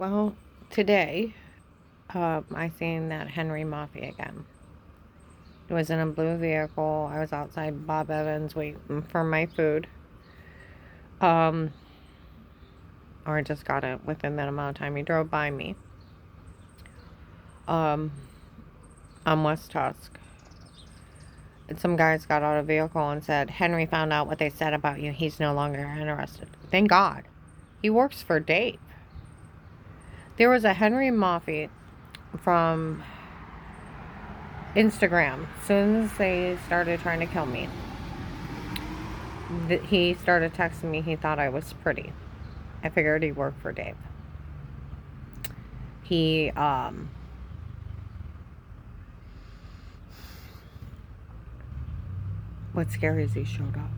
Well, today, I seen that Henry Mafia again. It was in a blue vehicle. I was outside Bob Evans waiting for my food. Um, or I just got it within that amount of time. He drove by me. Um, on West Tusk. And some guys got out of a vehicle and said, Henry found out what they said about you. He's no longer interested. Thank God. He works for Dave. There was a Henry Mafia from Instagram. As soon as they started trying to kill me, he started texting me. He thought I was pretty. I figured he worked for Dave. He what's scary is he showed up.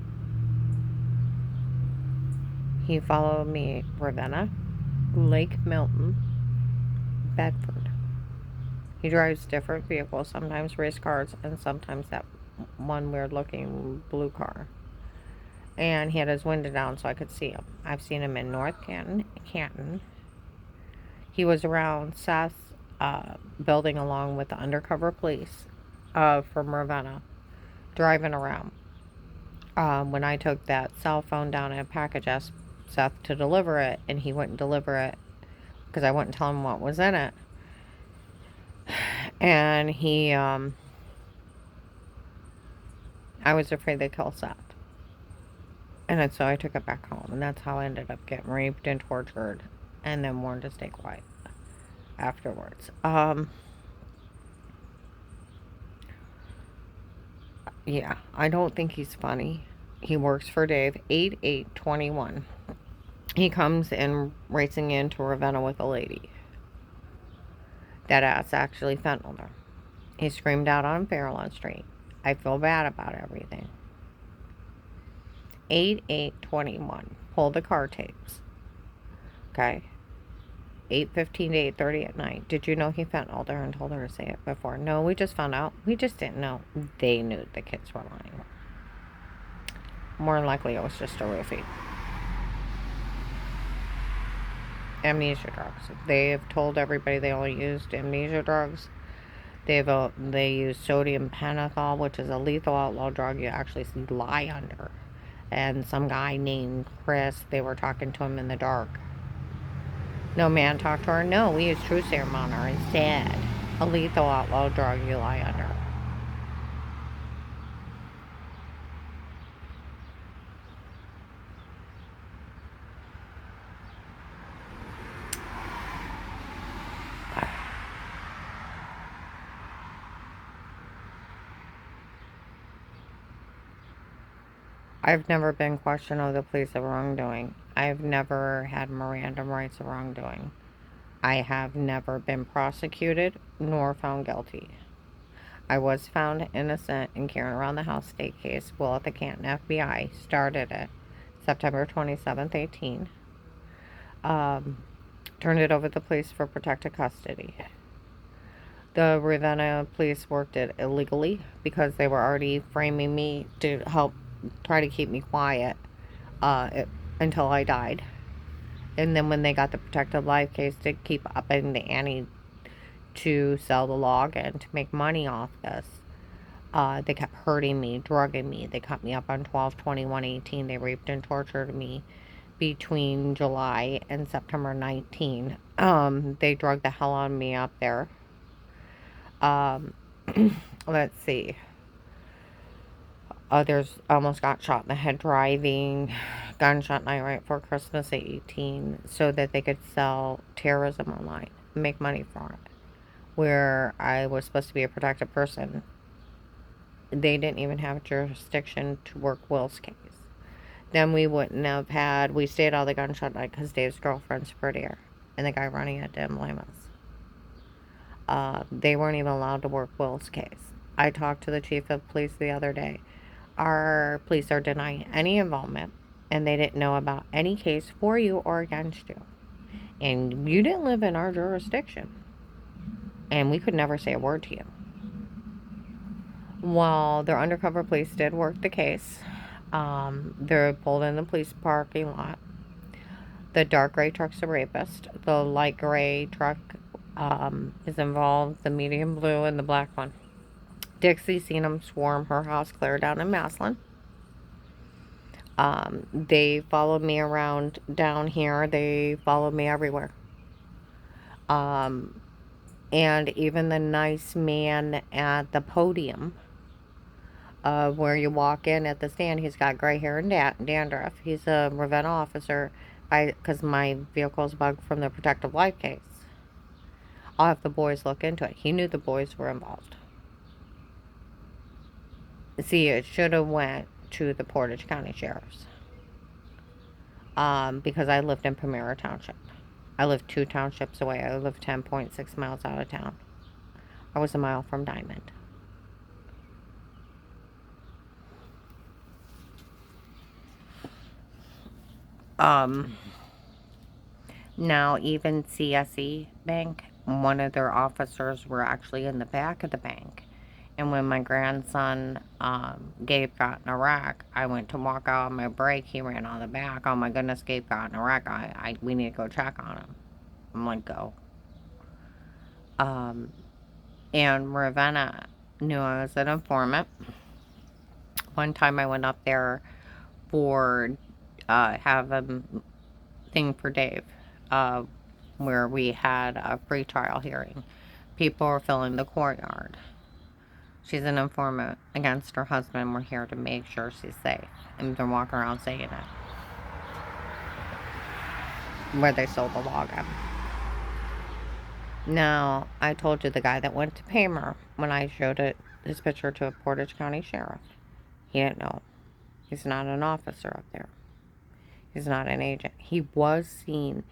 He followed me Ravenna, Lake Milton, Bedford. He drives different vehicles, sometimes race cars and sometimes that one weird looking blue car. And he had his window down so I could see him. I've seen him in North Canton. He was around Seth's building along with the undercover police from Ravenna, driving around. When I took that cell phone down and package, asked Seth to deliver it, and he wouldn't deliver it because I wouldn't tell him what was in it. And I was afraid they'd kill Seth. And so I took it back home, and that's how I ended up getting raped and tortured, and then warned to stay quiet afterwards. Yeah, I don't think he's funny. He works for Dave. 8821. He comes in racing into Ravenna with a lady. That ass actually fentanyl her. He screamed out on Fairlawn Street. I feel bad about everything. 8821. Pull the car tapes. Okay. 8:15 to 8:30 at night. Did you know he fentanyl her and told her to say it before? No, we just found out. We just didn't know. They knew the kids were lying. More than likely it was just a roofie. Amnesia drugs. They have told everybody they only used amnesia drugs. They use sodium pentothal, which is a lethal outlaw drug you actually lie under. And some guy named Chris, they were talking to him in the dark. No man talked to her. No, we use true serum on her instead. A lethal outlaw drug you lie under. I've never been questioned of the police of wrongdoing. I've never had Miranda rights of wrongdoing. I have never been prosecuted nor found guilty. I was found innocent in carrying around the house state case. Will at the Canton FBI started it September 27th, 18. Um, Turned it over to the police for protective custody. The Ravenna police worked it illegally because they were already framing me to help try to keep me quiet until I died. And then when they got the protected life case to keep upping the ante to sell the log and to make money off this, they kept hurting me, drugging me. They cut me up on 12/21/18. They raped and tortured me between July and September 19. They drugged the hell out of me up there. Um, let's see. Others almost got shot in the head driving. Gunshot night right before Christmas at 18 so that they could sell terrorism online, make money from it. Where I was supposed to be a protected person, they didn't even have jurisdiction to work Will's case. Then we wouldn't have had, we stayed out of the gunshot night because Dave's girlfriend's prettier. And the guy running it didn't blame us. They weren't even allowed to work Will's case. I talked to the chief of police the other day. Our police are denying any involvement, and they didn't know about any case for you or against you. And you didn't live in our jurisdiction. And we could never say a word to you. Well, their undercover police did work the case. They're pulled in the police parking lot. The dark gray truck's the rapist. The light gray truck is involved. The medium blue and the black one. Dixie seen them swarm her house clear down in Maslin. They followed me around down here. They followed me everywhere. Um, and even the nice man at the podium, where you walk in at the stand, he's got gray hair and dandruff. He's a Ravenna officer, because my vehicle's bugged from the protective life case. I'll have the boys look into it. He knew the boys were involved. See, it should have went to the Portage County Sheriff's. Because I lived in Primera Township. I lived 2 townships away. I lived 10.6 miles out of town. I was a mile from Diamond. Now even CSE Bank, one of their officers were actually in the back of the bank. And when my grandson, Gabe, got in a wreck, I went to walk out on my break. He ran on the back. Oh my goodness, Gabe got in a wreck. We need to go check on him. I'm like, go. And Ravenna knew I was an informant. One time I went up there for, have a thing for Dave, where we had a pre-trial hearing. People were filling the courtyard. She's an informant against her husband. We're here to make sure she's safe. And they're walking around saying it. Where they sold the login. Now, I told you the guy that went to Paymer, when I showed his picture to a Portage County sheriff, he didn't know. He's not an officer up there. He's not an agent. He was seen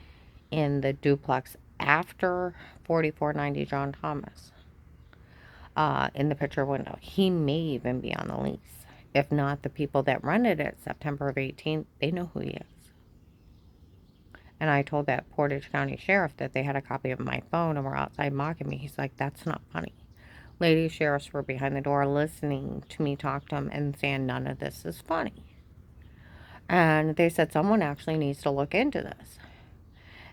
in the duplex after 4490 John Thomas. In the picture window. He may even be on the lease. If not, the people that rented it September of 18th, they know who he is. And I told that Portage County sheriff that they had a copy of my phone and were outside mocking me. He's like, that's not funny. Lady sheriffs were behind the door listening to me talk to him and saying none of this is funny. And they said someone actually needs to look into this.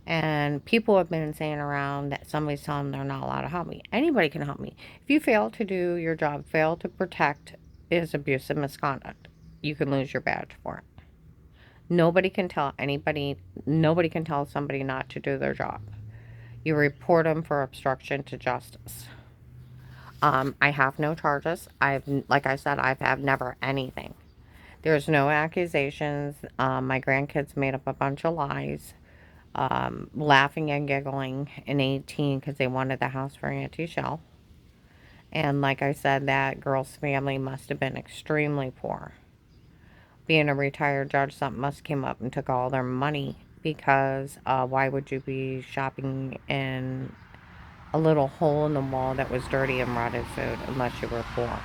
And people have been saying around that somebody's telling them they're not allowed to help me. Anybody can help me. If you fail to do your job, fail to protect, is abuse and misconduct. You can lose your badge for it. Nobody can tell somebody not to do their job. You report them for obstruction to justice. I have no charges. Like I said, I've never anything. There's no accusations. My grandkids made up a bunch of lies. Laughing and giggling in 18 because they wanted the house for Auntie Shell. And like I said, that girl's family must have been extremely poor. Being a retired judge, something must have came up and took all their money, because why would you be shopping in a little hole in the wall that was dirty and rotted food unless you were poor?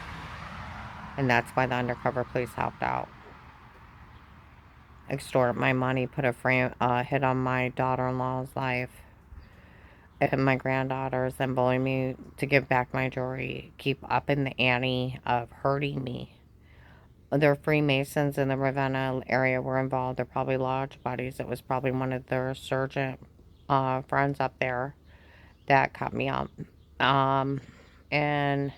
And that's why the undercover police helped out. Extort my money, put a hit on my daughter-in-law's life and my granddaughters, and bully me to give back my jewelry, keep up in the ante of hurting me. Their Freemasons in the Ravenna area were involved. They're probably lodge buddies. It was probably one of their sergeant friends up there that cut me up. And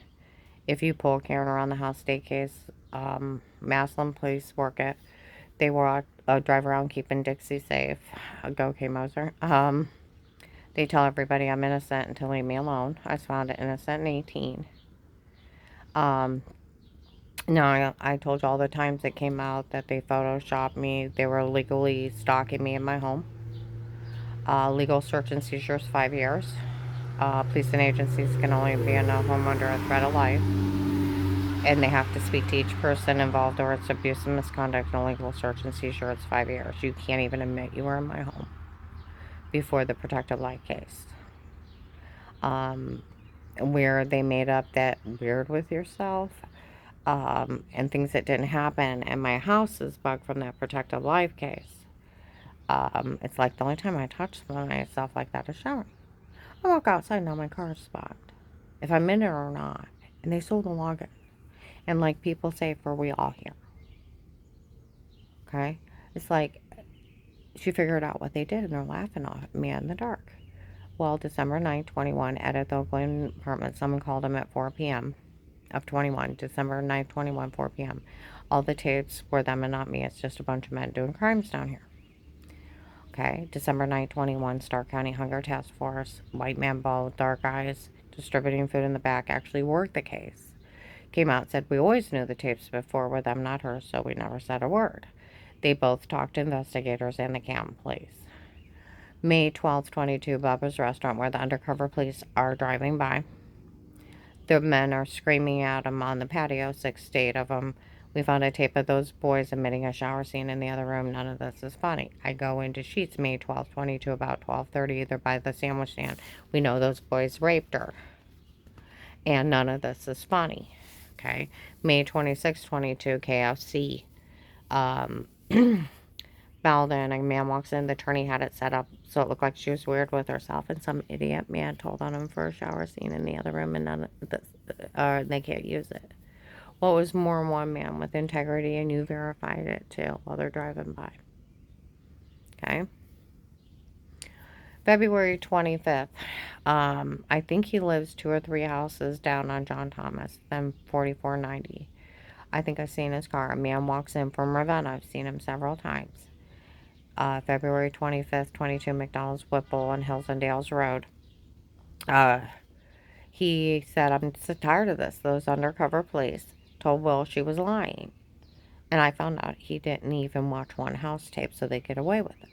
if you pull Karen around the house state case, Maslin police work it. They will drive around keeping Dixie safe. Go K Moser. They tell everybody I'm innocent and to leave me alone. I was found innocent in 18. No, I told you all the times it came out that they photoshopped me. They were legally stalking me in my home. Legal search and seizures, 5 years. Police and agencies can only be in a home under a threat of life. And they have to speak to each person involved, or it's abuse and misconduct and illegal search and seizure. It's 5 years. You can't even admit you were in my home before the protective life case. Where they made up that weird with yourself, and things that didn't happen. And my house is bugged from that protective life case. It's like the only time I touch myself like that is showering. I walk outside, now my car is bugged. If I'm in it or not. And they sold the login. And like people say, for we all here. Okay? It's like, she figured out what they did, and they're laughing at me in the dark. Well, December 9th, 21, at the Oakland apartment, someone called him at 4 p.m. of 21, December 9th, 21, 4 p.m. All the tapes were them and not me. It's just a bunch of men doing crimes down here. Okay, December 9th, 21, Stark County Hunger Task Force, white man, bald, dark eyes, distributing food in the back, actually worked the case. Came out and said, we always knew the tapes before were them, not her, so we never said a word. They both talked to investigators and the Canton police. May 12th, 22, Bubba's restaurant, where the undercover police are driving by. The men are screaming at him on the patio, 6 to 8 of them. We found a tape of those boys emitting a shower scene in the other room. None of this is funny. I go into Sheets, May 12th, 22, about 12:30, either by the sandwich stand. We know those boys raped her. And none of this is funny. Okay. May 26th, 22, KFC. Um, Malden, a man walks in. The attorney had it set up so it looked like she was weird with herself, and some idiot man told on him for a shower scene in the other room, and none of this, they can't use it. Well, it was more one man with integrity, and you verified it too while they're driving by. Okay. February 25th. I think he lives 2 or 3 houses down on John Thomas, then 4490. I think I've seen his car. A man walks in from Ravenna. I've seen him several times. February 25th, 22, McDonald's Whipple on Hills and Dales Road. He said, I'm so tired of this. Those undercover police told Will she was lying. And I found out he didn't even watch one house tape so they get away with this.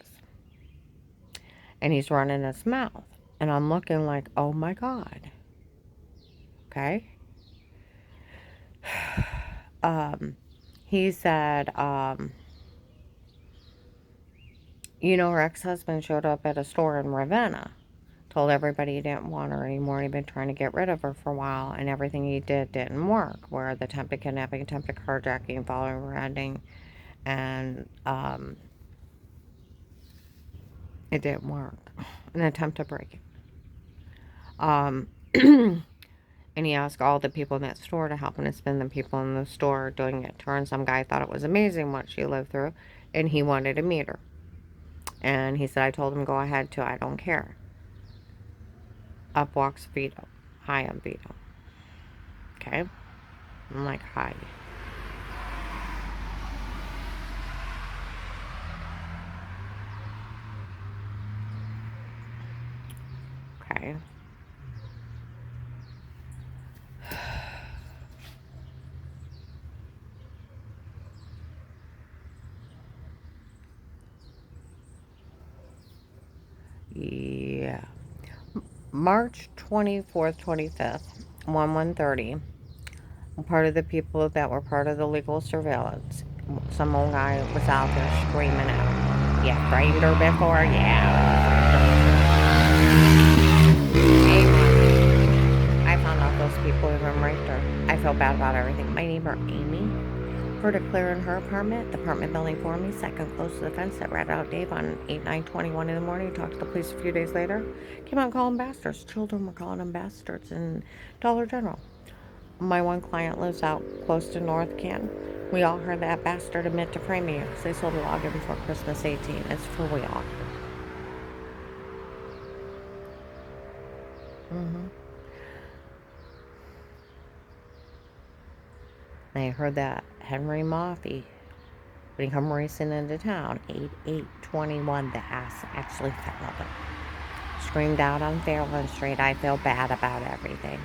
And he's running his mouth. And I'm looking like, oh my God. Okay? He said, her ex-husband showed up at a store in Ravenna. Told everybody he didn't want her anymore. He'd been trying to get rid of her for a while, and everything he did didn't work. Where the attempted kidnapping, attempted carjacking, following rending, and it didn't work. An attempt to break it. And he asked all the people in that store to help him, and spend the people in the store doing it to her. And some guy thought it was amazing what she lived through, and he wanted to meet her. And he said, I told him, go ahead too, I don't care. Up walks Vito. Hi, I'm Vito. Okay? I'm like, hi. Okay. Yeah. March 24th, 25th, 1:30. Part of the people that were part of the legal surveillance. Some old guy was out there screaming out, "You framed her before? Yeah." I found out those people even raped her. I felt bad about everything. My neighbor Amy heard a clear in her apartment. The apartment building for me, second close to the fence that ratted out Dave on 8/9/21 in the morning. Talked to the police a few days later. Came out and called them bastards. Children were calling them bastards in Dollar General. My one client lives out close to North Canton. We all heard that bastard admit to framing you because they sold a login before Christmas 18. It's for we all. Mm-hmm. They heard that Henry Moffey, when he come racing into town, 8/8/21, the ass actually fell over. Screamed out on Fairland Street, I feel bad about everything.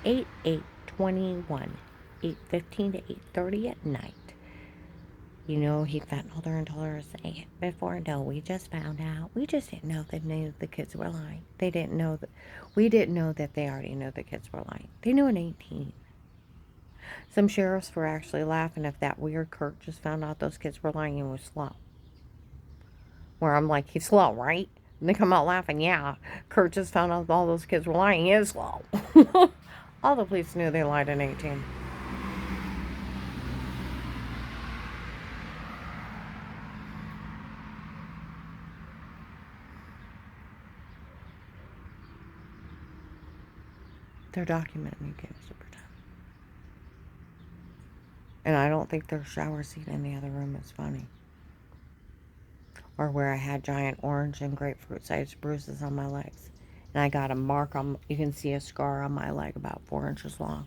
8/8/21, 8:15 to 8:30 at night. He fentanyl her and told her to say it before. No, we just found out. We just didn't know that any of the kids were lying. They didn't know that. We didn't know that they already knew the kids were lying. They knew in 18. Some sheriffs were actually laughing if that weird Kurt just found out those kids were lying and was slow. Where I'm like, he's slow, right? And they come out laughing. Yeah, Kurt just found out all those kids were lying. He is slow. All the police knew they lied in 18. They're documenting you gave super time. And I don't think their shower scene in the other room is funny. or where I had giant orange and grapefruit-sized bruises on my legs. And I got a mark on, you can see a scar on my leg about 4 inches long.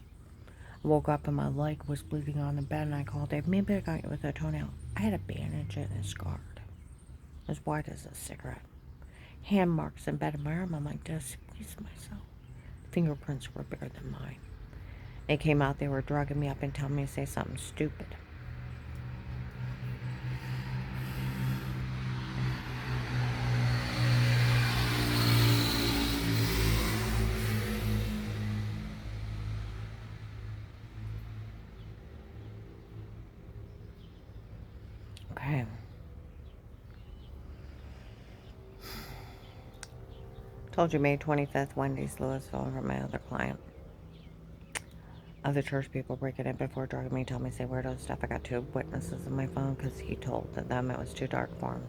I woke up and my leg was bleeding on the bed, and I called Dave. Maybe I got you with a toenail. I had a bandage and it scarred. As white as a cigarette. Hand marks in bed in my arm. I'm like, just squeeze myself. Fingerprints were bigger than mine. They came out, they were drugging me up and telling me to say something stupid. Okay. Told you May 25th, Wendy's, Louisville, from my other client. Other church people breaking in before drugging me, told me to say weirdo stuff. I got 2 witnesses on my phone because he told them it was too dark for him.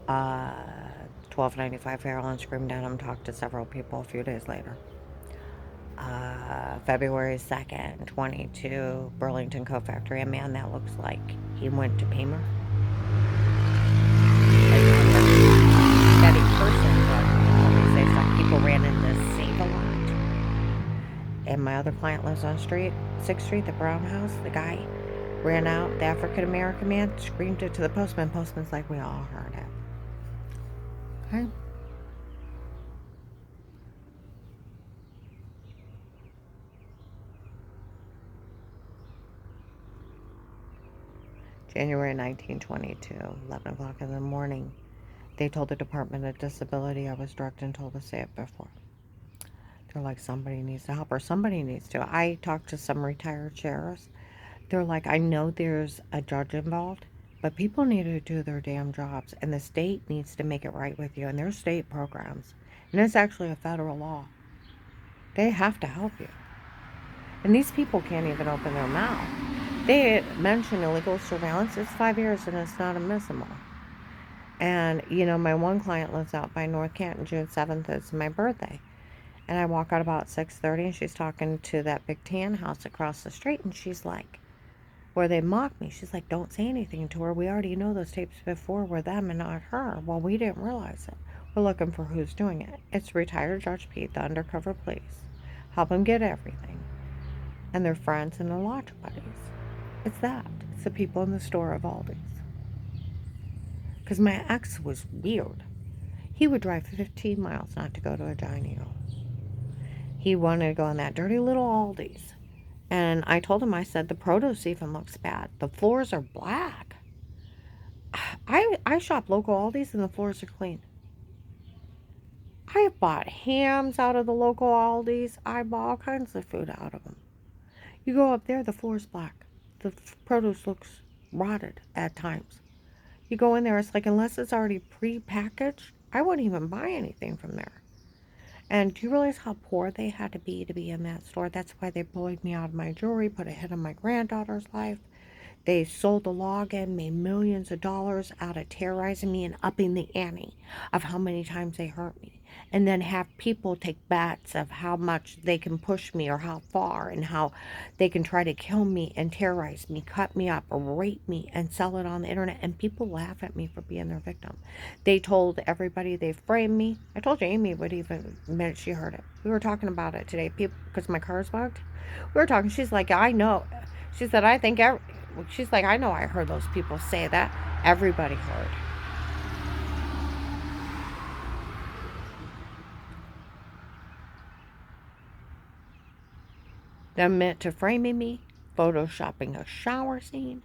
1295 Fairlawn screamed at him, talked to several people a few days later. February 2nd, 22, Burlington Coat Factory, a man that looks like he went to Pamer. Betty Person told me to say stuff. People ran into Save-A-Lot. And my other client lives on 6th Street, the Brown House. The guy ran out, the African-American man, screamed it to the postman. Postman's like, we all heard it. Okay. January 1922, 11 o'clock in the morning. They told the Department of Disability I was drugged and told to say it before. They're like, somebody needs to help, or somebody needs to. I talked to some retired sheriffs. They're like, I know there's a judge involved, but people need to do their damn jobs, and the state needs to make it right with you, and there's state programs. And it's actually a federal law. They have to help you. And these people can't even open their mouth. They mention illegal surveillance. It's 5 years, and it's not admissible. And, you know, my one client lives out by North Canton. June 7th is my birthday. And I walk out about 6:30, and she's talking to that big tan house across the street, and she's like, where they mock me, she's like, don't say anything to her. We already know those tapes before were them and not her. Well, we didn't realize it. We're looking for who's doing it. It's retired Judge Pete, the undercover police. Help him get everything. And their friends and their lodge buddies. It's that. It's the people in the store of Aldi's. Because my ex was weird. He would drive 15 miles not to go to a Giant Eagle. He wanted to go in that dirty little Aldi's. And I told him, I said, the produce even looks bad. The floors are black. I shop local Aldi's and the floors are clean. I have bought hams out of the local Aldi's. I bought all kinds of food out of them. You go up there, the floor's black. The produce looks rotted at times. You go in there, it's like, unless it's already pre-packaged, I wouldn't even buy anything from there. And do you realize how poor they had to be in that store? That's why they bullied me out of my jewelry, put a hit on my granddaughter's life. They sold the login, made millions of dollars out of terrorizing me and upping the ante of how many times they hurt me. And then have people take bets of how much they can push me or how far, and how they can try to kill me and terrorize me, cut me up, or rape me and sell it on the internet. And people laugh at me for being their victim. They told everybody they framed me. I told you Amy would even admit she heard it. We were talking about it today, people, because my car's bugged. We were talking. She's like, I know. She said, she's like, I know I heard those people say that. Everybody heard. They admit to framing me, photoshopping a shower scene.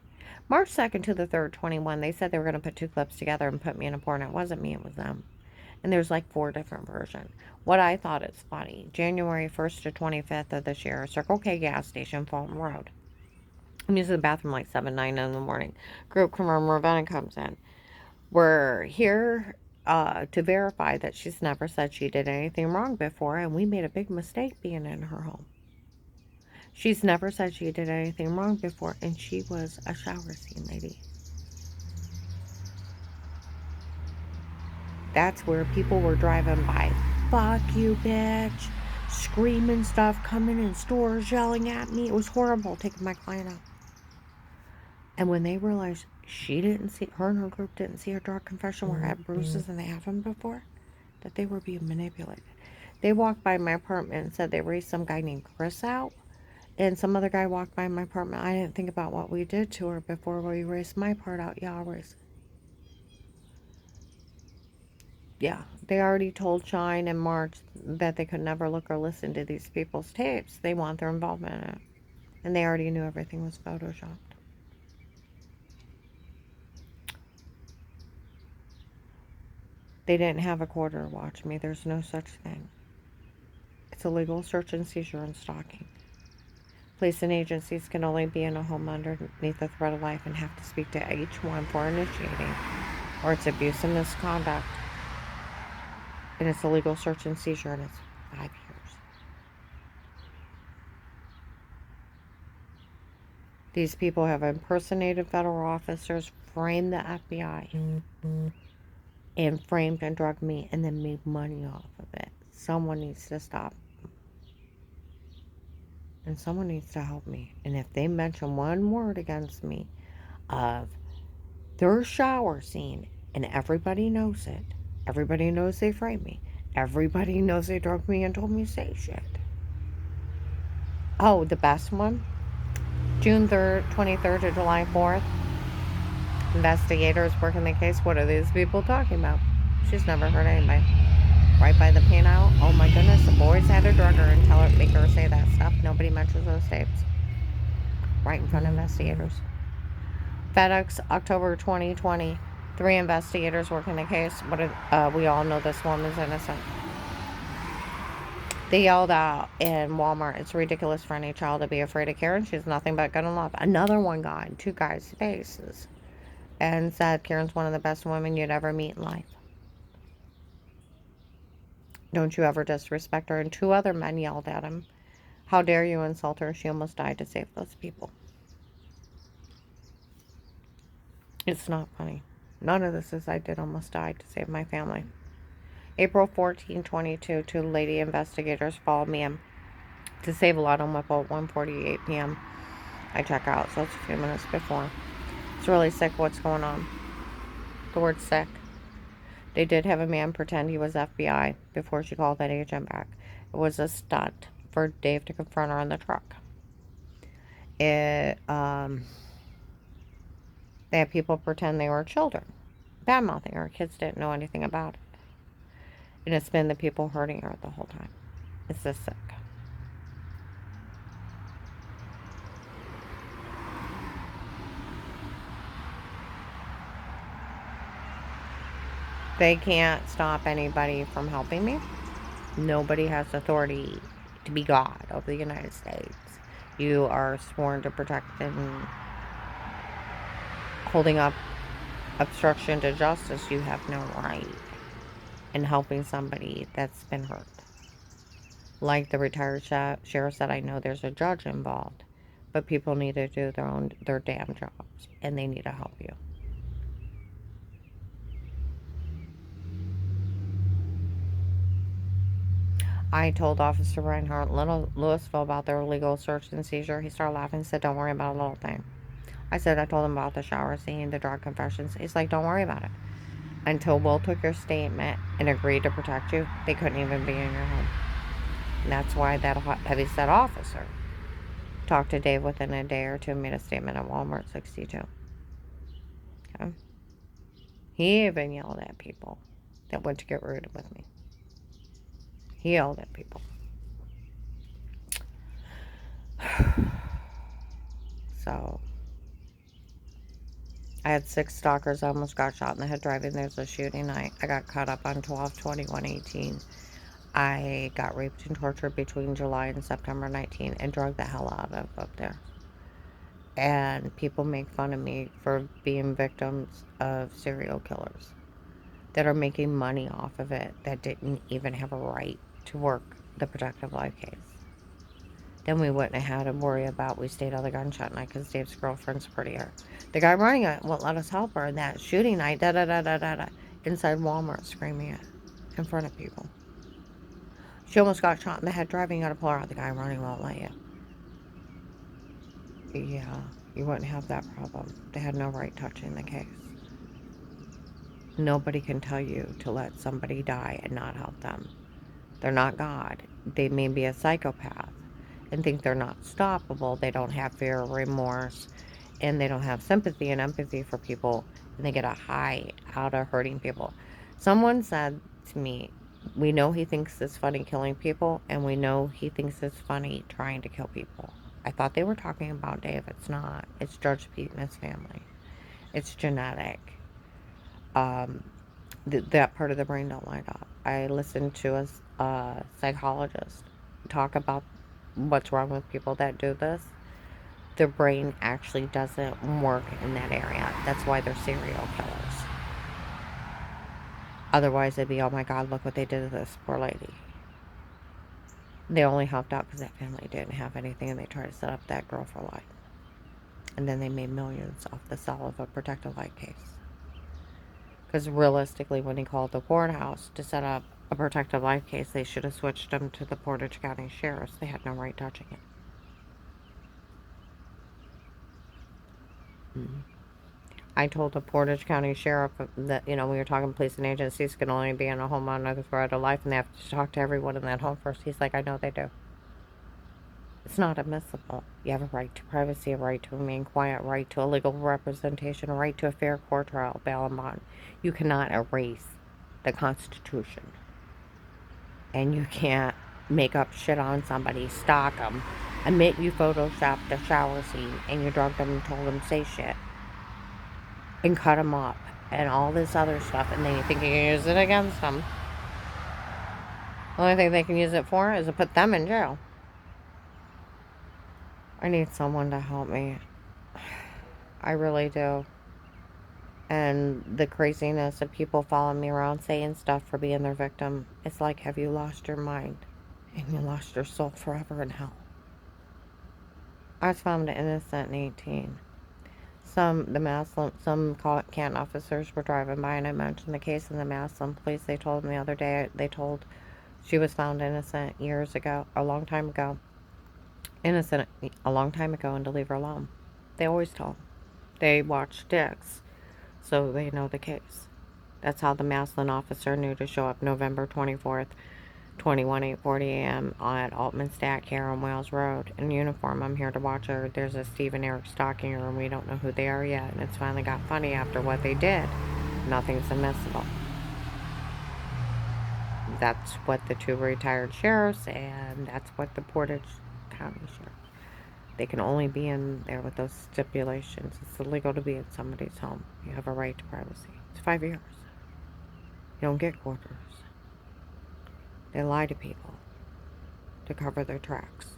March 2nd to the 3rd, 21, they said they were going to put 2 clips together and put me in a porn. It wasn't me, it was them. And there's like 4 different versions. What I thought is funny, January 1st to 25th of this year, Circle K gas station, Fulton Road. I'm using the bathroom like 7, 9 in the morning. Group from Ravenna comes in. We're here to verify that she's never said she did anything wrong before, and we made a big mistake being in her home. She's never said she did anything wrong before, and she was a shower scene lady. That's where people were driving by. Fuck you, bitch. Screaming stuff, coming in stores, yelling at me. It was horrible taking my client out. And when they realized she didn't see, her and her group didn't see her drug confession where I had bruises and they haven't before, that they were being manipulated. They walked by my apartment and said they raised some guy named Chris out. And some other guy walked by my apartment. I didn't think about what we did to her before we raised my part out. Yeah, I'll raise. Yeah, they already told Shine and March that they could never look or listen to these people's tapes. They want their involvement in it. And they already knew everything was photoshopped. They didn't have a quarter to watch me. There's no such thing. It's illegal search and seizure and stalking. Police and agencies can only be in a home underneath the threat of life and have to speak to each one for initiating, or it's abuse and misconduct. And it's illegal search and seizure, and it's 5 years. These people have impersonated federal officers, framed the FBI, and framed and drugged me, and then made money off of it. Someone needs to stop. And someone needs to help me. And if they mention one word against me of their shower scene, and everybody knows it, everybody knows they framed me, everybody knows they drugged me and told me to say shit. Oh, the best one? June 3rd, 23rd to July 4th. Investigators working the case. What are these people talking about? She's never heard anybody. Right by the piano. Oh my goodness, the boys had to drug her and tell her, make her say that stuff. Nobody mentions those tapes. Right in front of investigators. FedEx, October 2020. 3 investigators working the case. We all know this woman's innocent. They yelled out in Walmart, "It's ridiculous for any child to be afraid of Karen. She's nothing but good and love." Another one got in 2 guys' faces and said Karen's one of the best women you'd ever meet in life. Don't you ever disrespect her. And 2 other men yelled at him, "How dare you insult her? She almost died to save those people." It's not funny. None of this is I did almost die to save my family. April 14, 22, 2 lady investigators followed me in to save a lot on Whipple at 1:48 p.m. I check out, so it's a few minutes before. It's really sick what's going on. The word sick. They did have a man pretend he was FBI before she called that agent back. It was a stunt for Dave to confront her on the truck. They had people pretend they were children, bad-mouthing her. Kids didn't know anything about it. And it's been the people hurting her the whole time. It's this sick. They can't stop anybody from helping me. Nobody has authority to be God of the United States. You are sworn to protect and holding up obstruction to justice. You have no right in helping somebody that's been hurt. Like the retired sheriff said, I know there's a judge involved, but people need to do their damn jobs, and they need to help you. I told Officer Reinhardt Louisville about their illegal search and seizure. He started laughing and said, "Don't worry about a little thing." I said, I told him about the shower scene, the drug confessions. He's like, "Don't worry about it." Until Will took your statement and agreed to protect you, they couldn't even be in your home. And that's why that heavyset officer talked to Dave within a day or two and made a statement at Walmart 62. Okay? He even yelled at people that went to get rooted with me. He yelled at people. So, I had 6 stalkers. I almost got shot in the head driving. There's a shooting. I got caught up on 12/21/18. I got raped and tortured between July and September 19 and drugged the hell out of up there. And people make fun of me for being victims of serial killers that are making money off of it that didn't even have a right to work the protective life case. Then we wouldn't have had to worry about, we stayed out of the gunshot night because Dave's girlfriend's prettier. The guy running it won't let us help her. And that shooting night, inside Walmart screaming it in front of people. She almost got shot in the head driving. You gotta pull her out. The guy running won't let you. Yeah. you wouldn't have that problem. They had no right touching the case. Nobody can tell you to let somebody die and not help them. They're not God. They may be a psychopath and think they're not stoppable. They don't have fear or remorse, and they don't have sympathy and empathy for people, and they get a high out of hurting people. Someone said to me, we know he thinks it's funny killing people, and we know he thinks it's funny trying to kill people. I thought they were talking about Dave. It's not. It's George Pete and his family. It's genetic. Um, that part of the brain don't light up. I listened to a psychologist talk about what's wrong with people that do this. Their brain actually doesn't work in that area. That's why they're serial killers. Otherwise, they'd be, oh my God, look what they did to this poor lady. They only helped out because that family didn't have anything, and they tried to set up that girl for life. And then they made millions off the sale of a protective life case. Because realistically, when he called the courthouse to set up a protective life case, they should have switched him to the Portage County Sheriffs. They had no right touching it. Mm-hmm. I told the Portage County Sheriff that, we were talking police and agencies can only be in a home on another threat of life, and they have to talk to everyone in that home first. He's like, I know they do. It's not admissible. You have a right to privacy, a right to remain quiet, a right to a legal representation, a right to a fair court trial, bail and bond. You cannot erase the Constitution. And you can't make up shit on somebody, stalk them, admit you photoshopped a shower scene, and you drugged them and told them say shit, and cut them up, and all this other stuff, and then you think you can use it against them. The only thing they can use it for is to put them in jail. I need someone to help me. I really do. And the craziness of people following me around saying stuff for being their victim. It's like, have you lost your mind? And you lost your soul forever in hell. I was found innocent in 18. Some Canton officers were driving by, and I mentioned the case in the Massillon police. They told me the other day, she was found innocent years ago, a long time ago. Innocent a long time ago, and to leave her alone. They always tell them. They watch Dix, so they know the case. That's how the Massillon officer knew to show up November 24th, 8:40 a.m. at Altman Stack here on Wales Road in uniform. I'm here to watch her. There's a Steve and Eric stalking her, and we don't know who they are yet. And it's finally got funny after what they did. Nothing's admissible. That's what the two retired sheriffs, and that's what the Portage County Sheriff. They can only be in there with those stipulations. It's illegal to be in somebody's home. You have a right to privacy. It's 5 years. You don't get quarters. They lie to people to cover their tracks.